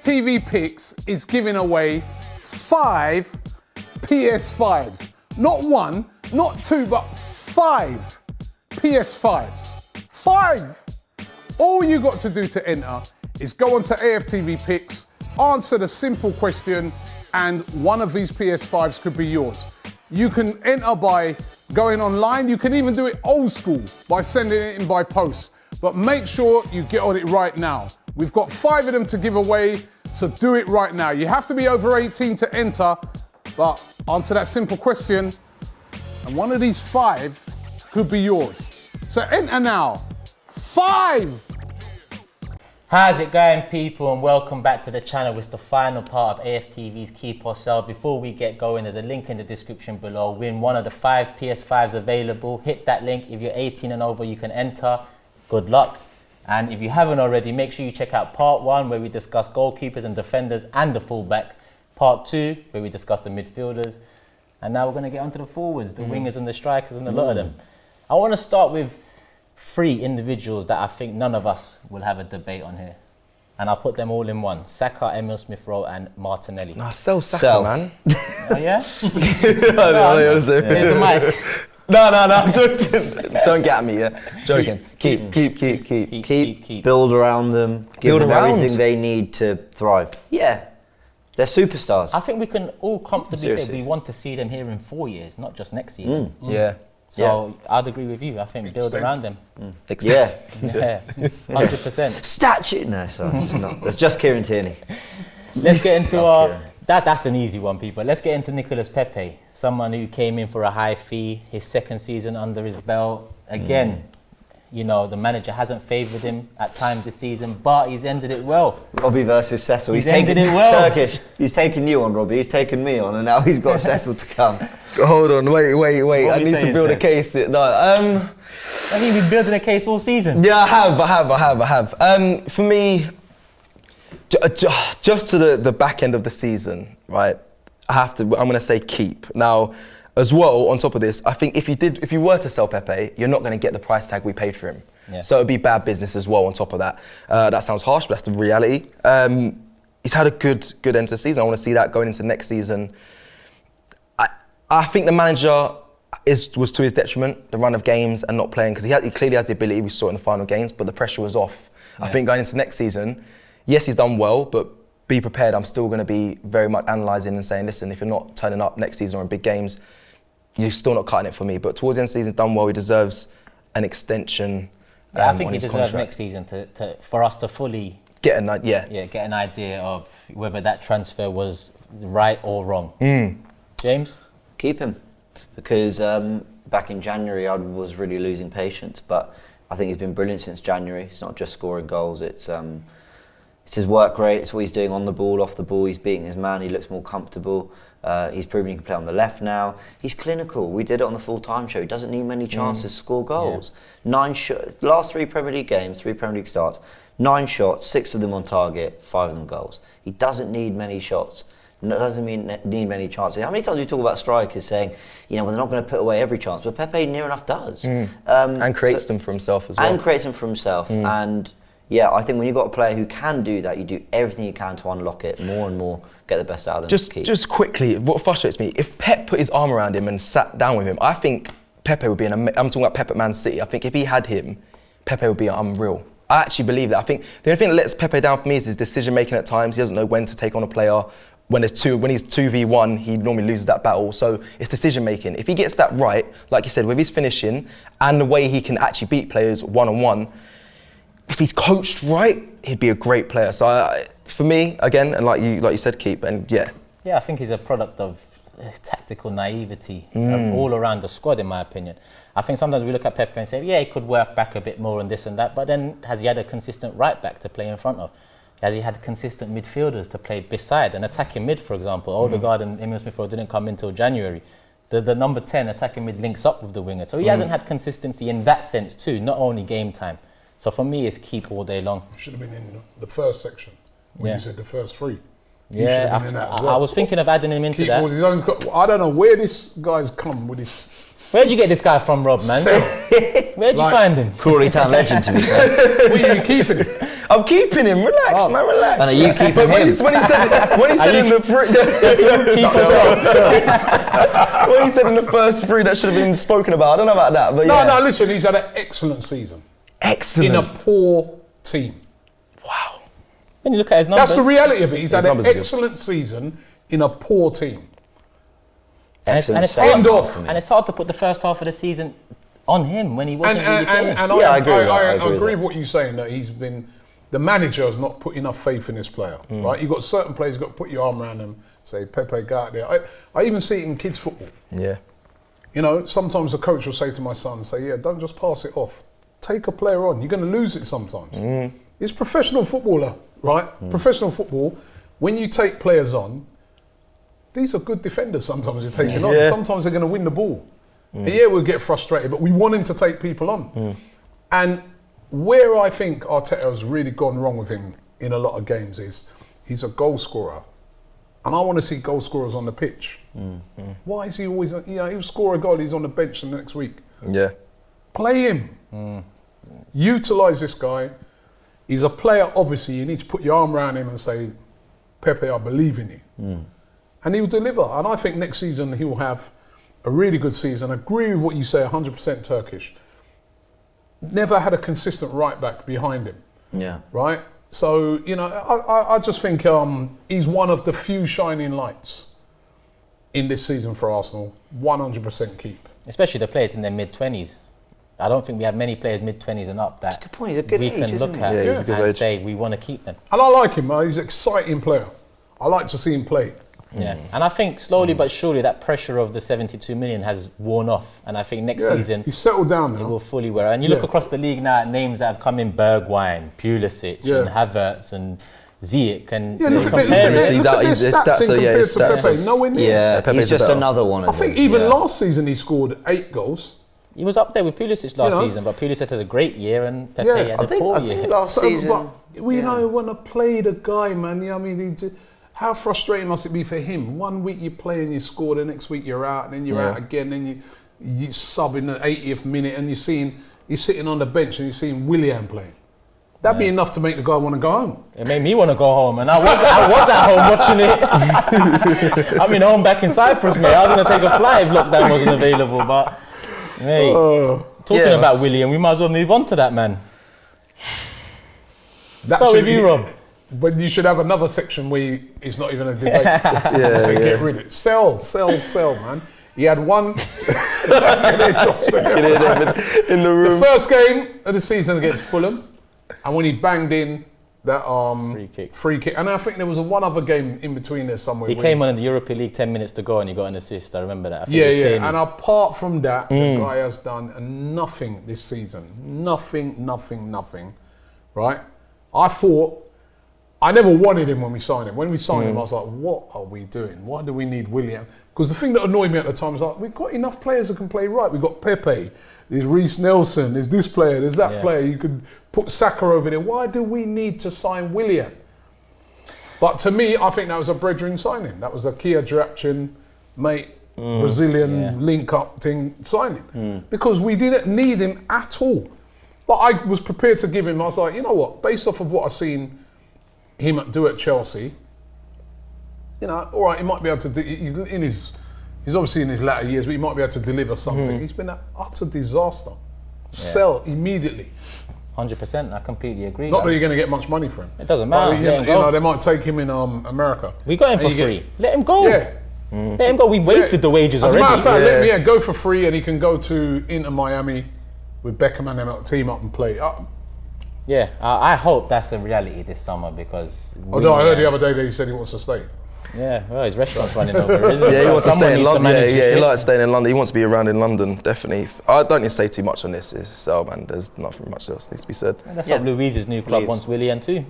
AFTV Picks is giving away 5 PS5s. Not 1, not 2, but 5 PS5s. 5! All you got to do to enter is go onto AFTV Picks, answer the simple question, and one of these PS5s could be yours. You can enter by going online. You can even do it old school by sending it in by post. But make sure you get on it right now. We've got 5 of them to give away, so do it right now. You have to be over 18 to enter, but answer that simple question, and one of these 5 could be yours. So enter now. 5! How's it going, people, and welcome back to the channel. It's the final part of AFTV's Keep or Sell. Before we get going, there's a link in the description below. Win one of the 5 PS5s available. Hit that link. If you're 18 and over, you can enter. Good luck. And if you haven't already, make sure you check out part 1, where we discuss goalkeepers and defenders and the fullbacks. Part 2, where we discuss the midfielders. And now we're going to get onto the forwards, the wingers and the strikers and a lot of them. I want to start with 3 individuals that I think none of us will have a debate on here. And I'll put them all in one. Saka, Emil Smith-Rowe and Martinelli. Nah, sell Saka, man. Oh, yeah? Here's the mic. No, I'm joking. Don't get at me, yeah? Joking. Keep. Build around them. Give them everything they need to thrive. Yeah. They're superstars. I think we can all comfortably say we want to see them here in 4 years, not just next season. Yeah. So I'd agree with you. I think build around them. Yeah. 100%. Statue. No, sorry. It's not. That's just Kieran Tierney. Let's get into our... That's an easy one, people. Let's get into Nicolas Pepe, someone who came in for a high fee, his 2nd season under his belt. Again, you know, the manager hasn't favoured him at times this season, but he's ended it well. Robbie versus Cecil. He's ended it well. Turkish. He's taken you on, Robbie. He's taken me on, and now he's got Cecil to come. Hold on, wait. I need to build a case. No, I mean, we've been building a case all season. Yeah, I have. For me, just to the back end of the season, right? I'm going to say keep. Now, as well, on top of this, I think if you were to sell Pepe, you're not going to get the price tag we paid for him. Yeah. So it'd be bad business as well on top of that. That sounds harsh, but that's the reality. He's had a good end to the season. I want to see that going into next season. I think the manager was to his detriment, the run of games and not playing, because he clearly has the ability. We saw it in the final games, but the pressure was off. Yeah. I think going into next season, yes, he's done well, but be prepared. I'm still going to be very much analysing and saying, listen, if you're not turning up next season or in big games, you're still not cutting it for me. But towards the end of the season, he's done well. He deserves an extension. I think he deserves next season for us to fully get an idea of whether that transfer was right or wrong. James? Keep him. Because back in January, I was really losing patience. But I think he's been brilliant since January. It's not just scoring goals. It's his work rate. It's what he's doing on the ball, off the ball. He's beating his man. He looks more comfortable. He's proven he can play on the left now. He's clinical. We did it on the full-time show. He doesn't need many chances to score goals. Yeah. Last 3 Premier League games, 3 Premier League starts, 9 shots, 6 of them on target, 5 of them goals. He doesn't need many shots. Doesn't need many chances. How many times do we talk about strikers saying, you know, well, they're not going to put away every chance, but Pepe near enough does. And creates them for himself as well. And creates them for himself. And yeah, I think when you've got a player who can do that, you do everything you can to unlock it more and more, get the best out of them. Just quickly, what frustrates me, if Pep put his arm around him and sat down with him, I think Pepe would be I'm talking about Pep at Man City. I think if he had him, Pepe would be unreal. I actually believe that. I think the only thing that lets Pepe down for me is his decision making at times. He doesn't know when to take on a player. When he's 2v1, he normally loses that battle. So it's decision making. If he gets that right, like you said, with his finishing and the way he can actually beat players one-on-one, if he's coached right, he'd be a great player. So for me, again, and like you said, keep, and yeah. Yeah, I think he's a product of tactical naivety all around the squad, in my opinion. I think sometimes we look at Pepe and say, yeah, he could work back a bit more and this and that, but then has he had a consistent right back to play in front of? Has he had consistent midfielders to play beside? An attacking mid, for example. Odegaard and Emil Smith-Rowe didn't come until January. The number 10 attacking mid links up with the winger. So he hasn't had consistency in that sense too, not only game time. So for me, it's keep all day long. Should have been in the first section when you said the first 3. Yeah, I was thinking of adding him into that. I don't know where this guy's come with this. Where'd you get this guy from, Rob, man? Where'd you find him? Crawley Town legend, to be fair. Where are you keeping him? I'm keeping him. Relax, man. Relax. And are you keeping But when him? he said in the when he said in the first three that should have been spoken about, I don't know about that, but yeah. No, listen, he's had an excellent season. Excellent. In a poor team. Wow. When you look at his numbers, That's the reality of it. He's had an numbers are good. excellent season in a poor team. and it's End hard, off. and it's hard to put the first half of the season on him when he wasn't really playing. And Yeah, I I agree agree with with what you're saying, that the manager has not put enough faith in this player, right? You've got certain players, you've got to put your arm around them, say, Pepe, go out there. I even see it in kids' football. Yeah. You know, sometimes the coach will say to my son, don't just pass it off. Take a player on. You're going to lose it sometimes. It's professional footballer, right? Professional football, when you take players on, these are good defenders sometimes you're taking on. Sometimes they're going to win the ball. And we'll get frustrated, but we want him to take people on. And where I think Arteta has really gone wrong with him in a lot of games is he's a goal scorer. And I want to see goal scorers on the pitch. Why is he always, he'll score a goal, he's on the bench the next week. Yeah. Play him. Utilise this guy. He's a player, obviously. You need to put your arm around him and say, Pepe, I believe in you. And he'll deliver. And I think next season he will have a really good season. I agree with what you say, 100% Turkish. Never had a consistent right back behind him. Yeah. Right? So, I just think he's one of the few shining lights in this season for Arsenal. 100% keep. Especially the players in their mid-20s. I don't think we have many players mid-20s and up that That's a good point. He's a good we age, can isn't look he? at Yeah, he's a good and age. say we want to keep them. And I like him. He's an exciting player. I like to see him play. Yeah, and I think slowly but surely that pressure of the 72 million has worn off, and I think next season he's settled down it now. will fully wear. And you look across the league now at names that have come in: Bergwijn, Pulisic, and Havertz, and Ziyech, and Yeah, look at compare their it. He's out- stats his in stats are- compared his to stats Pepe. are- Nowhere near. Yeah, Pepe's he's just better. another one. I think even last season he scored 8 goals. He was up there with Pulisic last season, but Pulisic had a great year and Pepe Yeah, had a poor year. think last season. But we want to play the guy, man. I mean, how frustrating must it be for him? 1 week you play and you score, the next week you're out, and then you're out again, then you sub in the 80th minute, and you're sitting on the bench and you're seeing Willian playing. That'd be enough to make the guy want to go home. It made me want to go home, and I was at home watching it. I'm in home back in Cyprus, mate. I was going to take a flight if lockdown wasn't available, but mate, talking about Willian, we might as well move on to that, man. Start with you, Rob. But you should have another section where it's not even a debate. Get rid of it. Sell, man. He had one In the room. the first game of the season against Fulham, and when he banged in that free kick. And I think there was one other game in between there somewhere. He came on in the Europa League 10 minutes to go and he got an assist. I remember that. I think Yeah. it was Tierney. And apart from that, the guy has done nothing this season. Nothing. Right? I never wanted him when we signed him. When we signed him, I was like, what are we doing? Why do we need Willian? Because the thing that annoyed me at the time was like, we've got enough players that can play right. We've got Pepe, there's Reiss Nelson, there's this player, there's that player. You could put Saka over there. Why do we need to sign Willian? But to me, I think that was a brethren signing. That was a Kia Drapchin, mate, Brazilian link-up thing signing. Because we didn't need him at all. But I was prepared to give him, I was like, you know what, based off of what I've seen him do at Chelsea, all right, he might be able to, he's obviously in his latter years, but he might be able to deliver something. He's been an utter disaster. Sell immediately. 100%, I completely agree. Not that you're going to get much money for him. It doesn't matter. But, Let him go. they might take him in America. We got him for free. Let him go. Yeah. Let him go. We wasted the wages As already. a matter of fact, let him go for free, and he can go to Inter Miami with Beckham and them team up and play. Yeah, I hope that's a reality this summer because. Although I heard the other day that he said he wants to stay. Yeah, well, his restaurant's running over, isn't it? Yeah, he wants to Someone stay in needs to London. manage Yeah, this he shit. likes staying in London. He wants to be around in London, definitely. I don't need to say too much on this. Man. There's nothing much else needs to be said. That's what Louise's new club wants Willian too.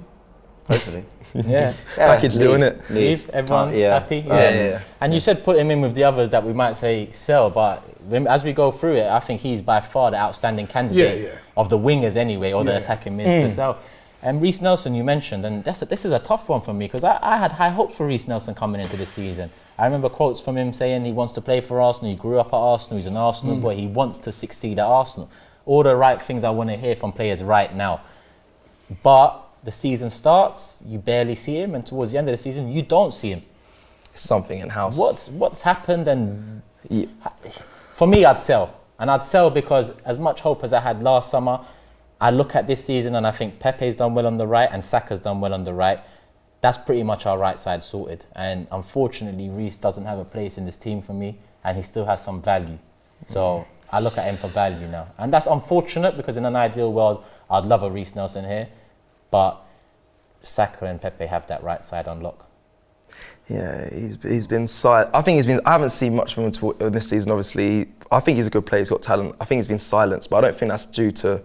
Hopefully. Yeah. Package deal, innit? Leave everyone happy. Yeah. And you said put him in with the others that we might say sell, but as we go through it, I think he's by far the outstanding candidate of the wingers anyway, or the attacking mids to sell. And Reiss Nelson, you mentioned, and this is a tough one for me because I had high hopes for Reiss Nelson coming into the season. I remember quotes from him saying he wants to play for Arsenal, he grew up at Arsenal, he's an Arsenal boy, he wants to succeed at Arsenal. All the right things I want to hear from players right now. But the season starts, you barely see him, and towards the end of the season, you don't see him. Something in house. What's happened? And for me, I'd sell. And I'd sell because as much hope as I had last summer, I look at this season and I think Pepe's done well on the right and Saka's done well on the right. That's pretty much our right side sorted. And unfortunately, Reiss doesn't have a place in this team for me, and he still has some value. So I look at him for value now. And that's unfortunate because in an ideal world, I'd love a Reiss Nelson here. But Saka and Pepe have that right side on lock. Yeah, he's been silent. I haven't seen much from him this season, obviously. I think he's a good player, he's got talent. I think he's been silenced, but I don't think that's due to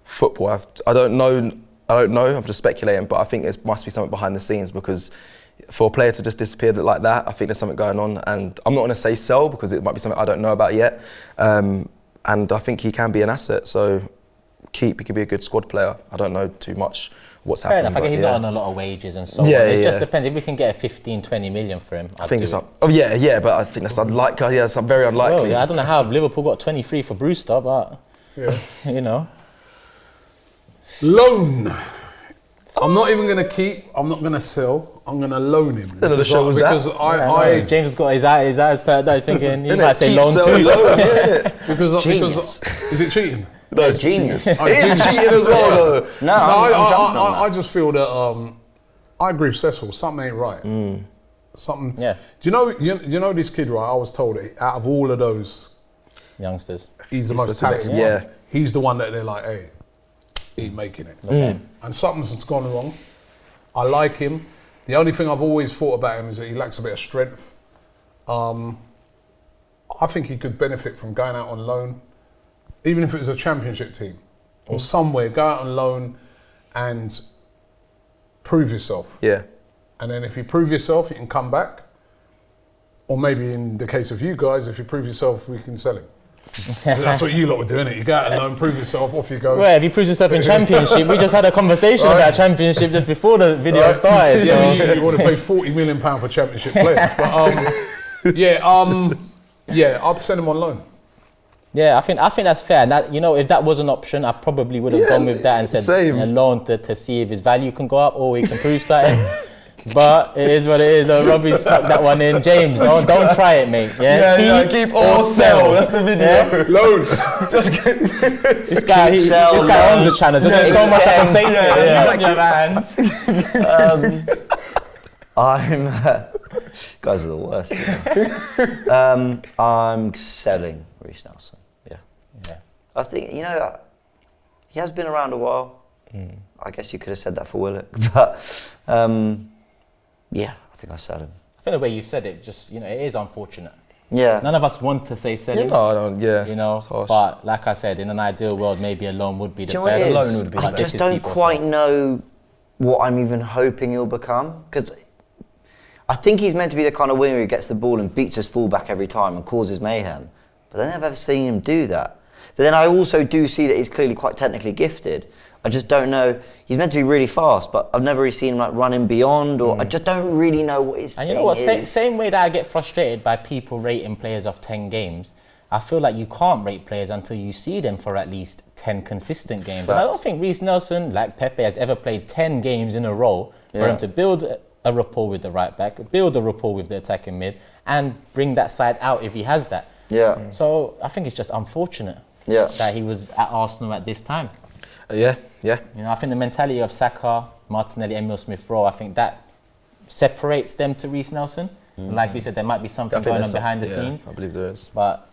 football. I don't know, I'm just speculating, but I think there must be something behind the scenes, because for a player to just disappear like that, I think there's something going on. And I'm not going to say sell, because it might be something I don't know about yet. And I think he can be an asset, so he could be a good squad player. I don't know too much what's happening. Fair enough, I guess he's not on a lot of wages and so on. It just depends. If we can get a 15-20 million for him, I think it's up. Oh yeah, but I think that's unlikely. Yeah, it's very unlikely. Well, yeah, I don't know how Liverpool got 23 for Brewster, but you know. Loan. I'm not even going to keep. I'm not going to sell. I'm going to loan him. Because James has got his eyes put out thinking you might say loan too. Because is it cheating? No, it's genius. It is cheating as well, though. No, I'm jumping on that. I just feel that I agree with Cecil. Something ain't right. Something. Yeah. Do you know this kid, right? I was told that out of all of those youngsters, he's the most talented one. Yeah. He's the one that they're like, hey, he's making it. And something's gone wrong. I like him. The only thing I've always thought about him is that he lacks a bit of strength. I think he could benefit from going out on loan, even if it was a championship team or somewhere. Go out on loan and prove yourself. Yeah. And then if you prove yourself, you can come back. Or maybe in the case of you guys, if you prove yourself, we can sell him. That's what you lot were doing, it. You go out and loan, prove yourself, off you go. Well, if you prove yourself in championship, we just had a conversation about championship just before the video started. Yeah, you want to pay £40 million for championship players. But I'll send him on loan. Yeah, I think that's fair. And that, you know, if that was an option, I probably would have gone with that and said a loan to see if his value can go up or he can prove something. But it is what it is. Robbie stuck that one in. James, don't try it, mate. Keep or sell. That's the video. Yeah? Loan. This guy owns the channel. There's so much I can say to it. Guys are the worst. I'm selling Reiss Nelson. Yeah. I think, he has been around a while. I guess you could have said that for Willock, but I think I sell him. I think the way you said it, just it is unfortunate. Yeah. None of us want to say sell him. But like I said, in an ideal world, maybe a loan would be the best. Loan would be I just don't quite know what I'm even hoping he'll become, because I think he's meant to be the kind of winger who gets the ball and beats his fullback every time and causes mayhem. But I've never seen him do that. But then I also do see that he's clearly quite technically gifted. I just don't know. He's meant to be really fast, but I've never really seen him running beyond, or I just don't really know what his thing is. And you know what? Same way that I get frustrated by people rating players off 10 games, I feel like you can't rate players until you see them for at least 10 consistent games. And I don't think Reiss Nelson, like Pepe, has ever played 10 games in a row for him to build a rapport with the right back, build a rapport with the attacking mid, and bring that side out if he has that. Yeah. So I think it's just unfortunate that he was at Arsenal at this time. Yeah. I think the mentality of Saka, Martinelli, Emile Smith-Rowe, I think that separates them to Reiss Nelson. Like you said, there might be something going on behind the scenes. I believe there is. But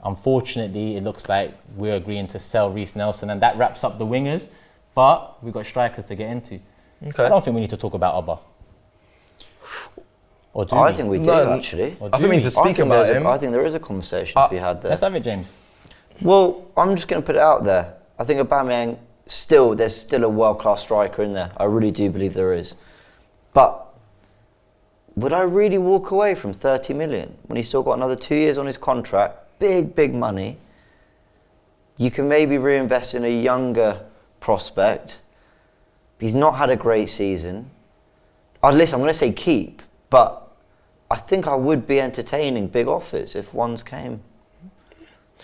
unfortunately, it looks like we're agreeing to sell Reiss Nelson, and that wraps up the wingers. But we've got strikers to get into. Okay. I don't think we need to talk about Oba. Or do I think we do, actually. I think we need to speak about him. I think there is a conversation to be had there. Let's have it, James. Well, I'm just going to put it out there. I think Aubameyang, there's still a world-class striker in there. I really do believe there is. But would I really walk away from 30 million when he's still got another 2 years on his contract? Big money. You can maybe reinvest in a younger prospect. He's not had a great season. Listen, I'm going to say keep, but I think I would be entertaining big offers if ones came.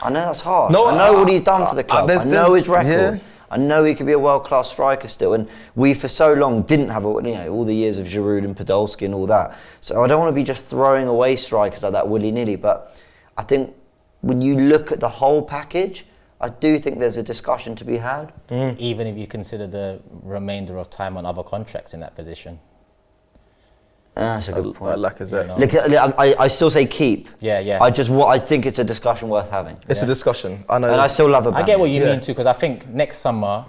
I know that's hard. I know what he's done for the club. I know his record. I know he could be a world-class striker still, and we for so long didn't have all the years of Giroud and Podolski and all that. So I don't want to be just throwing away strikers like that willy-nilly, but I think when you look at the whole package, I do think there's a discussion to be had. Even if you consider the remainder of time on other contracts in that position. That's a good point. Lacazette. Look, I still say keep. Yeah. I think it's a discussion worth having. It's a discussion. I know. And I still love Aubameyang. I get what you mean too, because I think next summer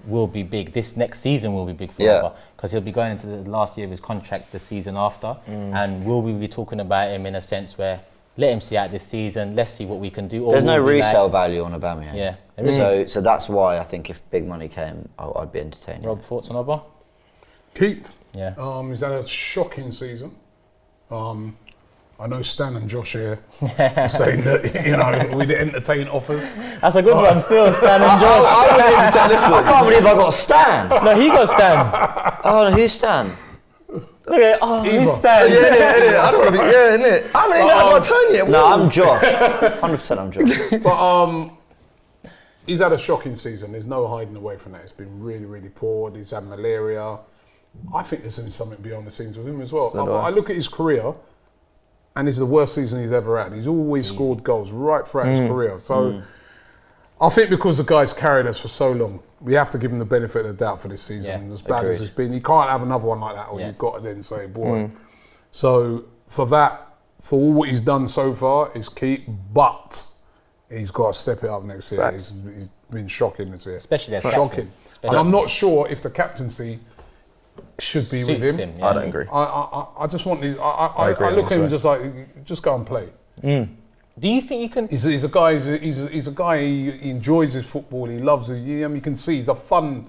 will be big. This next season will be big for Aubameyang, because he'll be going into the last year of his contract the season after. And will we be talking about him in a sense where let him see out this season, let's see what we can do. Or there's no resale value on Aubameyang. Yeah. So that's why I think if big money came, I'd be entertained. Rob, thoughts on Aubameyang? Keep. Yeah. He's had a shocking season. I know Stan and Josh here saying that we'd entertain offers. That's a good one still, Stan and Josh. I can't believe I got Stan. No, he got Stan. Oh, no, who's Stan? Look at who's Stan? Yeah, I don't want to be, innit? I haven't even had my turn yet. No, I'm Josh. 100% I'm Josh. But he's had a shocking season. There's no hiding away from that. It's been really, really poor. He's had malaria. I think there's been something beyond the scenes with him as well. I look at his career, and this is the worst season he's ever had. He's always scored goals right throughout his career. So I think because the guy's carried us for so long, we have to give him the benefit of the doubt for this season. As bad as it's been, you can't have another one like that, or you've got to then say, boy. So for all what he's done so far, is keep, but he's got to step it up next year. He's been shocking this year. Especially as shocking. And I'm not sure if the captaincy should be with him. Yeah. I don't agree. I just want these. I look at him just go and play. Do you think you can? He's a guy. He's a guy. He enjoys his football. He loves it. You can see he's a fun.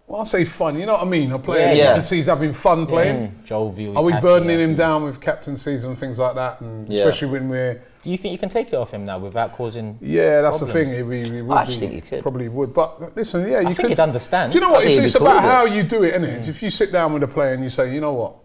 When I say fun, you know what I mean. A player, you can see he's having fun playing. Jovial. Are we burdening him down with captaincies and things like that? And especially when we're. Do you think you can take it off him now without causing? Yeah, that's problems? the thing. We would I actually think you could. Probably would. But listen, you I think he'd understand. Do you know what? It's cool about how you do it, isn't it? It's if you sit down with a player and you say, you know what,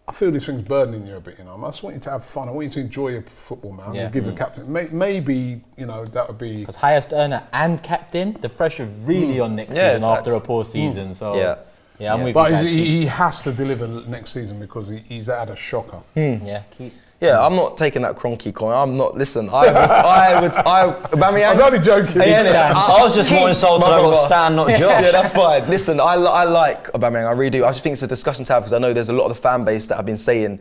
I feel this thing's burdening you a bit. I just want you to have fun. I want you to enjoy your football, man. You give the captain. Maybe that would be because highest earner and captain, the pressure really on next season after a poor season. So I'm with you. But he has to deliver next season because he's had a shocker. Yeah, I'm not taking that Kroenke coin. I'm not. Listen, Aubameyang. I was only joking. I was just more insulted I got Stan, not Josh. Yeah, that's fine. Listen, I like Aubameyang. I really do. I just think it's a discussion to have because I know there's a lot of the fan base that have been saying,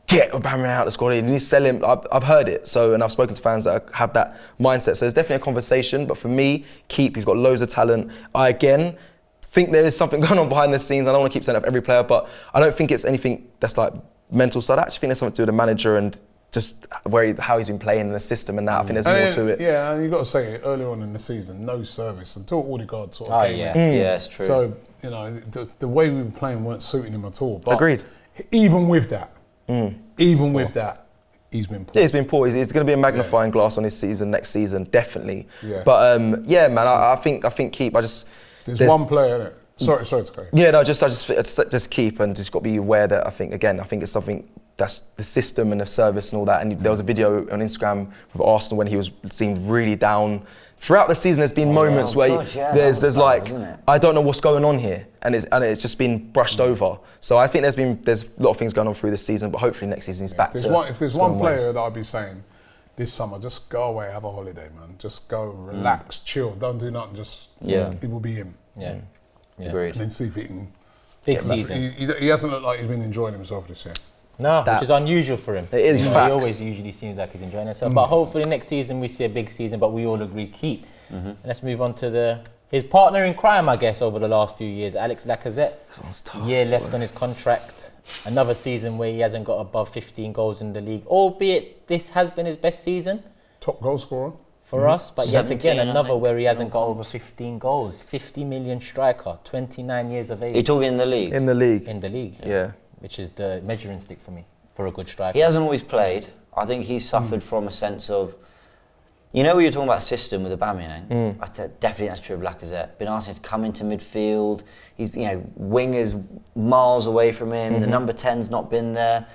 get Aubameyang out of the squad. You need to sell him. I've heard it. So, and I've spoken to fans that have that mindset. So there's definitely a conversation. But for me, keep. He's got loads of talent. I think there is something going on behind the scenes. I don't want to keep saying that for every player, but I don't think it's anything that's like mental side. I actually think there's something to do with the manager and just how he's been playing in the system and that. I think there's more to it. Yeah, and you've got to say earlier on in the season, no service until Odegaard sort of came in. Yeah, it's true. So, the way we were playing weren't suiting him at all. But agreed. Even with that, he's been poor. Yeah, he's been poor. He's going to be a magnifying glass on his season next season, definitely. Yeah. But man, I think keep. There's one player in it. Sorry to go. Yeah, no, just keep and just got to be aware that I think it's something that's the system and the service and all that. And there was a video on Instagram with Arsenal when he was seemed really down. Throughout the season, there's been moments where there's like I don't know what's going on here, and it's just been brushed over. So I think there's a lot of things going on through this season, but hopefully next season he's back. If there's one player that I'd be saying this summer, just go away, have a holiday, man. Just go, relax, chill, don't do nothing. It will be him. Yeah. Agreed. And then see if he can. Big season. He hasn't looked like he's been enjoing himself this year. No, which is unusual for him. It is He facts. always usually seems like he's enjoying himself. But hopefully next season we see a big season, but we all agree keep. And let's move on to his partner in crime, I guess, over the last few years, Alex Lacazette. Year left on his contract. Another season where he hasn't got above 15 goals in the league, albeit this has been his best season. Top goal scorer. For us, but yet 17, again, another where he hasn't got over 15 goals. 50 million striker, 29 years of age. You're talking in the league? In the league. In the league, yeah. Which is the measuring stick for me, for a good striker. He hasn't always played. I think he's suffered from a sense of, when you're talking about system with Aubameyang, I said definitely that's true of Lacazette. Been asked to come into midfield. He's, wingers miles away from him. The number 10's not been there.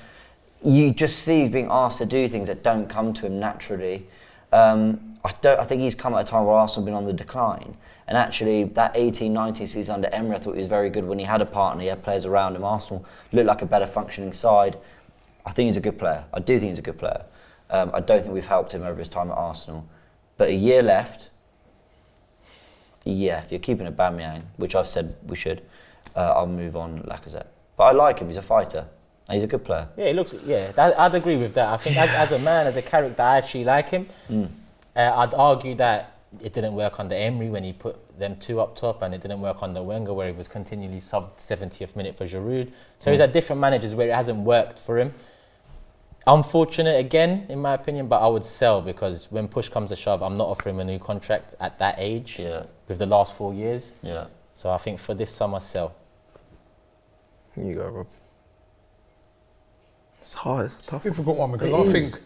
You just see he's being asked to do things that don't come to him naturally. I think he's come at a time where Arsenal have been on the decline. And actually, that 18-19 season under Emery, I thought he was very good when he had a partner, he had players around him. Arsenal looked like a better functioning side. I think he's a good player. I do think he's a good player. I don't think we've helped him over his time at Arsenal. But a year left, yeah, if you're keeping Aubameyang, which I've said we should, I'll move on Lacazette. But I like him, he's a fighter. And he's a good player. Yeah, it looks. Yeah, I'd agree with that. I think as a man, as a character, I actually like him. I'd argue that it didn't work under Emery when he put them two up top, and it didn't work under Wenger where he was continually sub 70th minute for Giroud. So he's had different managers where it hasn't worked for him. Unfortunate again, in my opinion, but I would sell because when push comes to shove, I'm not offering him a new contract at that age with the last 4 years. Yeah. So I think for this summer, sell. Here you go, Rob. It's hard. It's tough. It's a difficult one because I think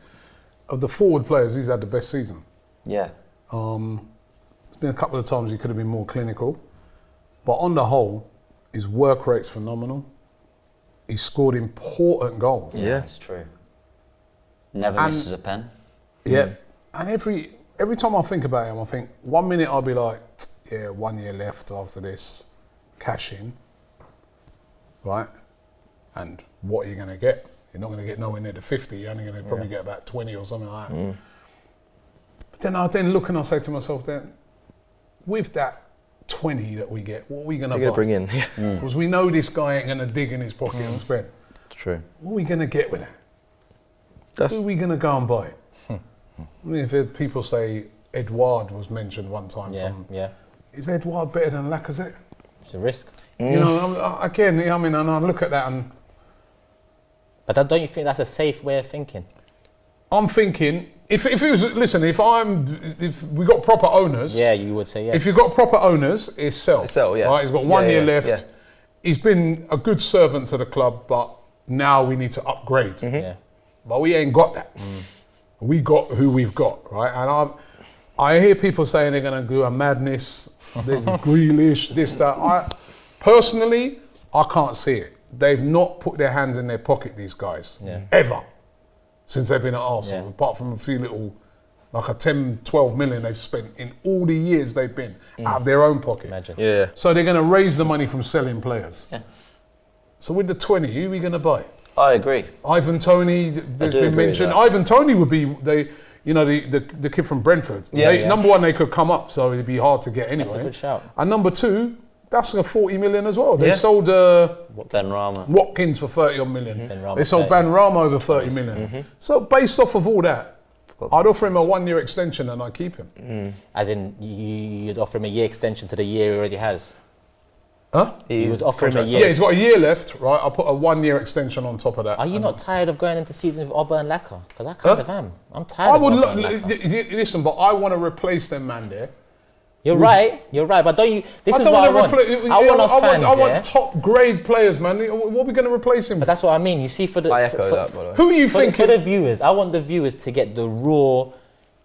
of the forward players, he's had the best season. Yeah. There's been a couple of times he could have been more clinical, but on the whole, his work rate's phenomenal. He scored important goals. Yeah, it's true. Never misses a pen. Yeah, and every time I think about him, I think 1 minute I'll be like, yeah, 1 year left after this, cash in, right? And what are you going to get? You're not going to get nowhere near the 50. You're only going to probably get about 20 or something like that. But then I look and I say to myself, then, with that 20 that we get, what are we going to bring in? Because we know this guy ain't going to dig in his pocket and spend. It's true. What are we going to get with that? Who are we going to go and buy? I mean, if people say Edouard was mentioned one time. Is Edouard better than Lacazette? It's a risk. You know, again, I mean, and I look at that and... But don't you think that's a safe way of thinking? I'm thinking, if it was, listen, if we got proper owners... Yeah, you would say, yeah. If you've got proper owners, it's sell. Sell, yeah. Right? He's got 1 year left. Yeah. He's been a good servant to the club, but now we need to upgrade. Yeah. But we ain't got that. We got who we've got, right? And I hear people saying they're going to do a madness, Grealish, this, that. Personally, I can't see it. They've not put their hands in their pocket, these guys, ever, since they've been at Arsenal, apart from a few little, like a 10, 12 million they've spent in all the years they've been out of their own pocket. Imagine. Yeah. So they're going to raise the money from selling players. Yeah. So with the 20, who are we going to buy? I agree. Ivan Toney, there's been mentioned. Ivan Toney would be the kid from Brentford. Number one, they could come up, so it'd be hard to get anyway. That's a good shout. And number two, that's a 40 million as well. They sold Watkins for 30 odd million. They sold Benrahma over 30 million. So based off of all that, I'd offer him a 1 year extension and I'd keep him. As in, you'd offer him a year extension to the year he already has? Huh? You would offer him a year. Yeah, he's got a year left, right? I'll put a 1 year extension on top of that. Are you not tired of going into season with Oba and Laka? Because I kind of am. I'm tired of Oba and Laka. Listen, but I want to replace them, man, there. You're right, but don't you... This is what I want. I want top grade players, man. What are we going to replace him with? But that's what I mean. You see, for the... I echo that, by the way. Who are you thinking? For the viewers, I want the viewers to get the raw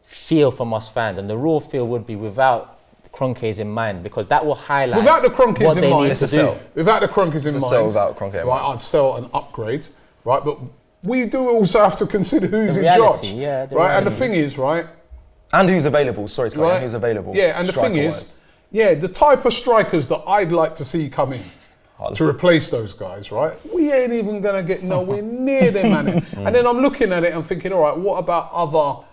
feel from us fans. And the raw feel would be without Kroenkes in mind, because that will highlight without the Kroenkes in mind. Without the Kroenkes in mind. Sell without Kroenke in mind. I'd sell an upgrade, right? But we do also have to consider who's in charge. Right? And the thing is, right? And who's available, sorry, Scott, and who's available. Yeah, and the thing is, the type of strikers that I'd like to see come in to replace those guys, right? We ain't even going to get nowhere near them, man. And then I'm looking at it and thinking, all right, what about other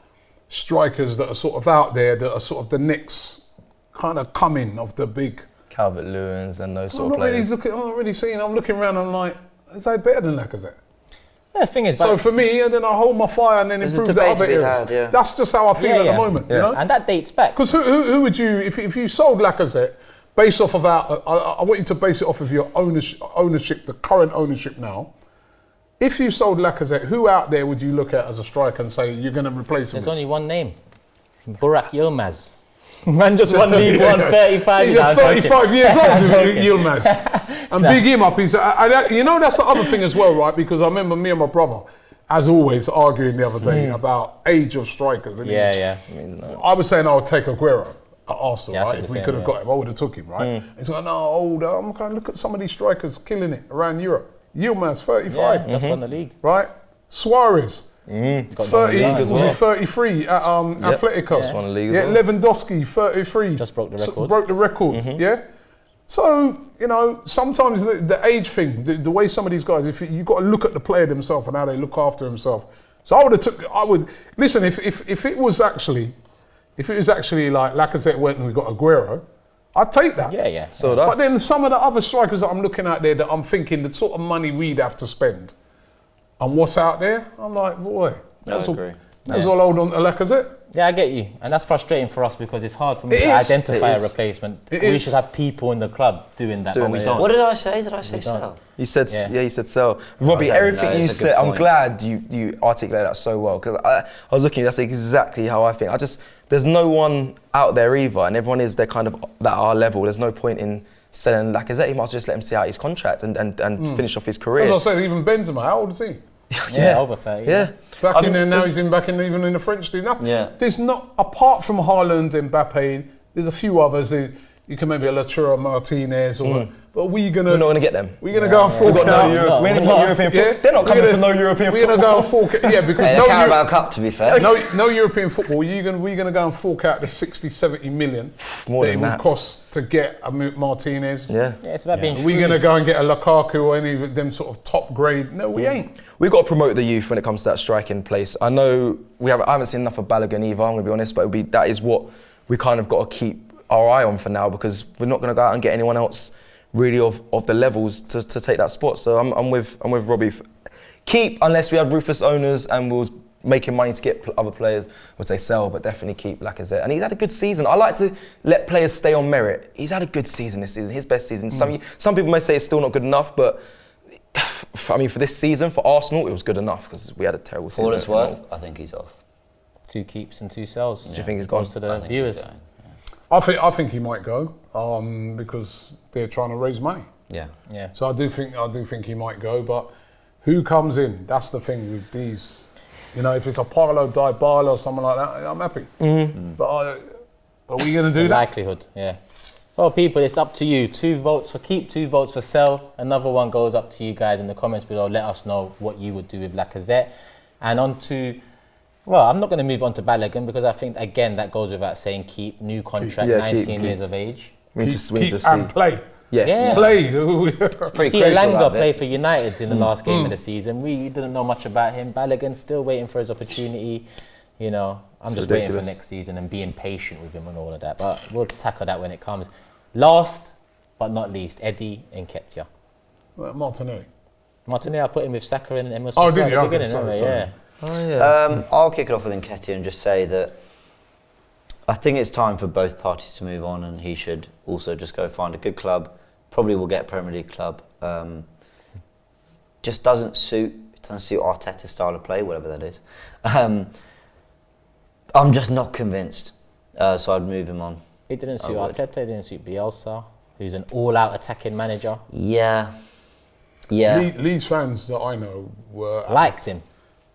strikers that are sort of out there that are sort of the next kind of coming of the big... Calvert-Lewins and those sort of players. I'm not really seeing, I'm looking around and I'm like, is that better than Lacazette? Yeah, the thing is, so for me, and then I hold my fire and then improve the other areas. That's just how I feel at the moment, you know? And that dates back. Because who would you, if you sold Lacazette, based off of I want you to base it off of your ownership, the current ownership now. If you sold Lacazette, who out there would you look at as a striker and say you're going to replace him? There's only one name, Burak Yilmaz. Man just won League One, 35 years old. He's 35 years old, Yilmaz. And big him up. You know, that's the other thing as well, right? Because I remember me and my brother, as always, arguing the other day about age of strikers. And I was saying I would take Aguero at Arsenal, right? If we could have got him, I would have took him, right? He's like, no, older. I'm going to look at some of these strikers killing it around Europe. Yilmaz, 35. Yeah, just won the league. Right? Suarez, Got 30, done was as well. he 33 at Atletico? Just won the league as Yeah, well. Lewandowski, 33. Just broke the record. Broke the records, yeah? So, you know, sometimes the age thing, the way some of these guys, if you've got to look at the player themselves and how they look after himself. So listen, if it was actually like Lacazette went and we got Aguero, I'd take that. Yeah. So But then some of the other strikers that I'm looking at there that I'm thinking the sort of money we'd have to spend and what's out there, I'm like, boy, I agree. that was all hold on to Lacazette. Yeah, I get you. And that's frustrating for us because it's hard for me It to is. identify It a is. replacement. It We is. should have people in the club doing that, but we it, don't. What did I say? Did I say so? You said, Yeah. you said so. Robbie, Okay, everything no, you it's a good said, I'm point. glad you articulated that so well. Because I was looking, that's exactly how I think. There's no one out there either, and everyone is they're kind of at our level. There's no point in selling Lacazette. He might just let him see out his contract and finish off his career. As I said, even Benzema, how old is he? Yeah, over 30. Yeah. Back I in mean, there now, there's- even in the French league. Now, Yeah. There's not, apart from Haaland and Mbappe, there's a few others. You can maybe a Latura Martinez, but we're not going to get them. We're going to go and fork We've got out. no Europe. We ain't even we're got not. European Yeah? football. They're not We're coming gonna- for no European We're going to go football. and fork out. Yeah, because Hey, the Carabao Cup, to be fair. no European football. We're going to go and fork out the 60, 70 million More that than it would that. cost to get a Martinez. Yeah. Yeah, it's about being We're going to shrewd. go and get a Lukaku or any of them sort of top grade. No, we ain't. We've got to promote the youth when it comes to that striking place. I know I haven't seen enough of Balogun either, I'm going to be honest, but that is what we kind of got to keep our eye on for now, because we're not going to go out and get anyone else really of the levels to take that spot. So I'm with Robbie. Keep, unless we have ruthless owners and we're making money to get other players, I would say sell, but definitely keep Lacazette. And he's had a good season. I like to let players stay on merit. He's had a good season this season, his best season. Some people may say it's still not good enough, but I mean, for this season, for Arsenal, it was good enough because we had a terrible season. For what it's worth, I think he's off. 2 keeps and 2 sells. Do you think he's gone? Goes to I the think viewers. he's going, I think he might go because they're trying to raise money. yeah. Yeah. So I do think he might go, but who comes in? That's the thing with these. You know, if it's a Paulo Dybala or someone like that, I'm happy. But are we going to do The that? likelihood, yeah. Well, people, it's up to you. 2 votes for keep, 2 votes for sell. Another one goes up to you guys in the comments below. Let us know what you would do with Lacazette. And on to, well, I'm not going to move on to Balogun because I think, again, that goes without saying keep. New contract, Yeah, 19 keep. years of age. We need to Keep see. and play. Yeah. Play. Pretty See, crucial, Elanga that bit. played for United in the last game of the season. We didn't know much about him. Balogun still waiting for his opportunity. You know, I'm It's just waiting for ridiculous. next season and being patient with him and all of that. But we'll tackle that when it comes. Last but not least, Eddie Nketiah. Martinelli. Martinelli, I put him with Saka and Emerson. Oh, at did the you? Okay, beginning, sorry, didn't I? sorry. Yeah. Oh, yeah. I'll kick it off with Nketiah and just say that I think it's time for both parties to move on, and he should also just go find a good club. Probably will get a Premier League club. Just doesn't suit Arteta's style of play, whatever that is. I'm just not convinced, so I'd move him on. It didn't suit would. Arteta, it didn't suit Bielsa, who's an all-out attacking manager. Yeah. Leeds fans that I know were Likes him.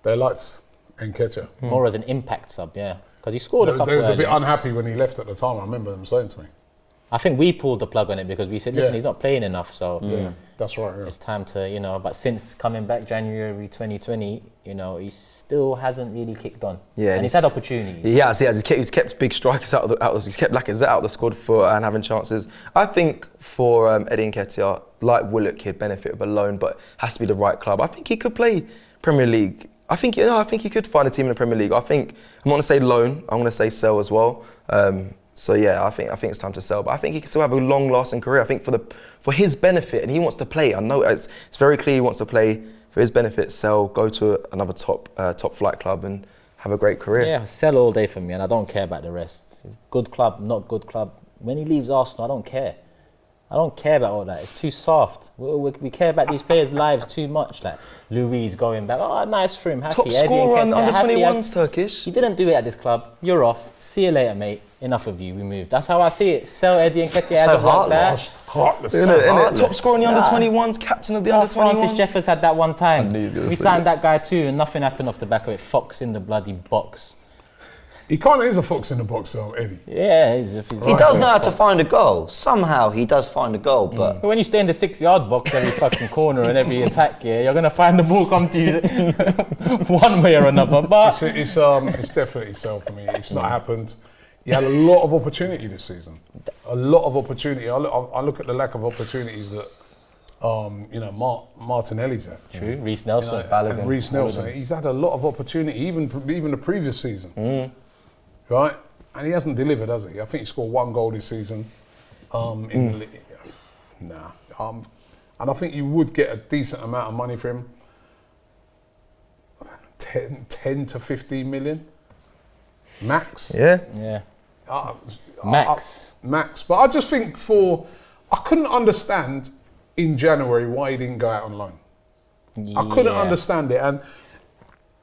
they liked Nketiah. More as an impact sub, yeah. Because he scored a couple They was a bit earlier. unhappy when he left at the time. I remember them saying to me. I think we pulled the plug on it because we said, listen, Yeah. he's not playing enough, so Yeah, that's right. Yeah. it's time to, you know, but since coming back January 2020, you know, he still hasn't really kicked on. Yeah, and he's had opportunities. He has. He's kept big strikers he's kept Lacazette out of the squad and having chances. I think for Eddie Nketiah, like Willock, he'd benefit with a loan, but has to be the right club. I think he could play Premier League. I think he could find a team in the Premier League. I'm not going to say loan. I'm going to say sell as well. So yeah, I think it's time to sell. But I think he can still have a long-lasting career. I think for his benefit, and he wants to play. I know it's very clear he wants to play. For his benefit, sell, go to another top flight club and have a great career. Yeah, sell all day for me, and I don't care about the rest. Good club, not good club. When he leaves Arsenal, I don't care. I don't care about all that. It's too soft. We care about these players' lives too much. Like Luis going back. Oh, nice for him. Happy. Top Eddie scorer Nketiah, under happy. 21s, Turkish. You didn't do it at this club. You're off. See you later, mate. Enough of you. We move. That's how I see it. Sell Eddie Nketiah as So of like heartless. that. Heartless. Isn't it? heartless. Top scorer in the under 21s, captain of the under 21s. Francis Jeffers had that one time. I knew you were gonna We say signed that. that guy too, and nothing happened off the back of it. Fox in the bloody box. He kind of is a fox in the box, though, Eddie. Yeah, He does know how to find a goal. Somehow he does find a goal, but when you stay in the 6-yard box every fucking corner and every attack, yeah, you're gonna find the ball come to you one way or another. But It's definitely so for me. It's not happened. He had a lot of opportunity this season. A lot of opportunity. I look at the lack of opportunities that Martinelli's had. true, Reiss Nelson, And Reiss Nelson. He's had a lot of opportunity, even the previous season. Right? And he hasn't delivered, has he? I think he scored 1 goal this season. In the league. Nah. And I think you would get a decent amount of money for him. 10 to 15 million. Max. yeah, max. Max. But I just think I couldn't understand in January why he didn't go out on loan. I couldn't understand it. And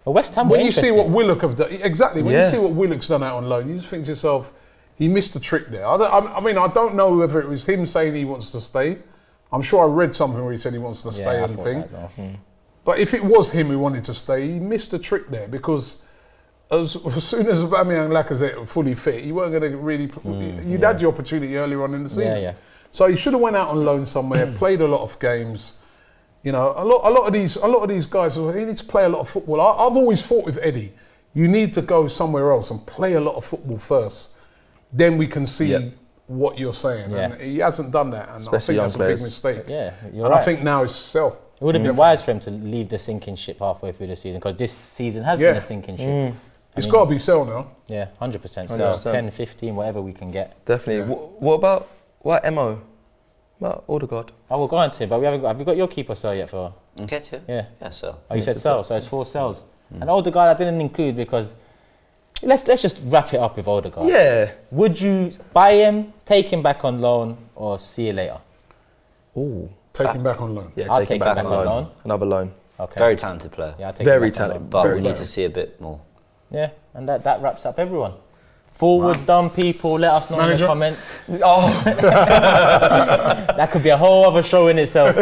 Well, West Ham when were you see interested. what Willock have done, exactly, when you see what Willock's done out on loan, you just think to yourself, he missed the trick there. I mean, I don't know whether it was him saying he wants to stay. I'm sure I read something where he said he wants to stay and thing. But if it was him who wanted to stay, he missed the trick there because as soon as Aubameyang and Lacazette were fully fit, you weren't going to really... You'd had your opportunity earlier on in the season. So he should have went out on loan somewhere, played a lot of games. You know, a lot of these guys, you need to play a lot of football. I've always thought with Eddie, you need to go somewhere else and play a lot of football first. Then we can see what you're saying. And he hasn't done that, and Especially I think that's young a big players. mistake. Yeah, you're and right. I think now it's sell. It would have been wise for him to leave the sinking ship halfway through the season because this season has been a sinking ship. It's got to be sell now. Yeah, 100%. Sell 10, 15, whatever we can get. Definitely. What about Mo? What Odegaard? I will go on to it, but have we got your keeper sell yet for? Nketiah? Yeah. Yeah, so. Oh, you said sell, so it's 4 sells. And Odegaard I didn't include because let's just wrap it up with Odegaard. Yeah. Would you buy him, take him back on loan, or see you later? Ooh. Take him back on loan. Yeah, I'll take him back on loan. Another loan. Okay. Very talented player. Yeah, I'll take Very him back on talented. loan. But Very we need talented. to see a bit more. Yeah, and that wraps up everyone. Forwards done, people. Let us know in Manager? the comments. Oh. That could be a whole other show in itself.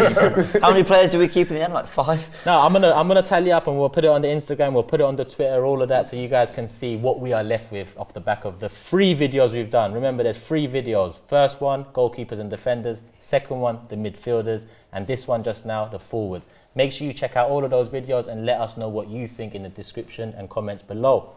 How many players do we keep in the end? Like 5? No, I'm gonna tally up and we'll put it on the Instagram, we'll put it on the Twitter, all of that, so you guys can see what we are left with off the back of the 3 videos we've done. Remember, there's 3 videos. First one, goalkeepers and defenders. Second one, the midfielders, and this one just now, the forwards. Make sure you check out all of those videos and let us know what you think in the description and comments below.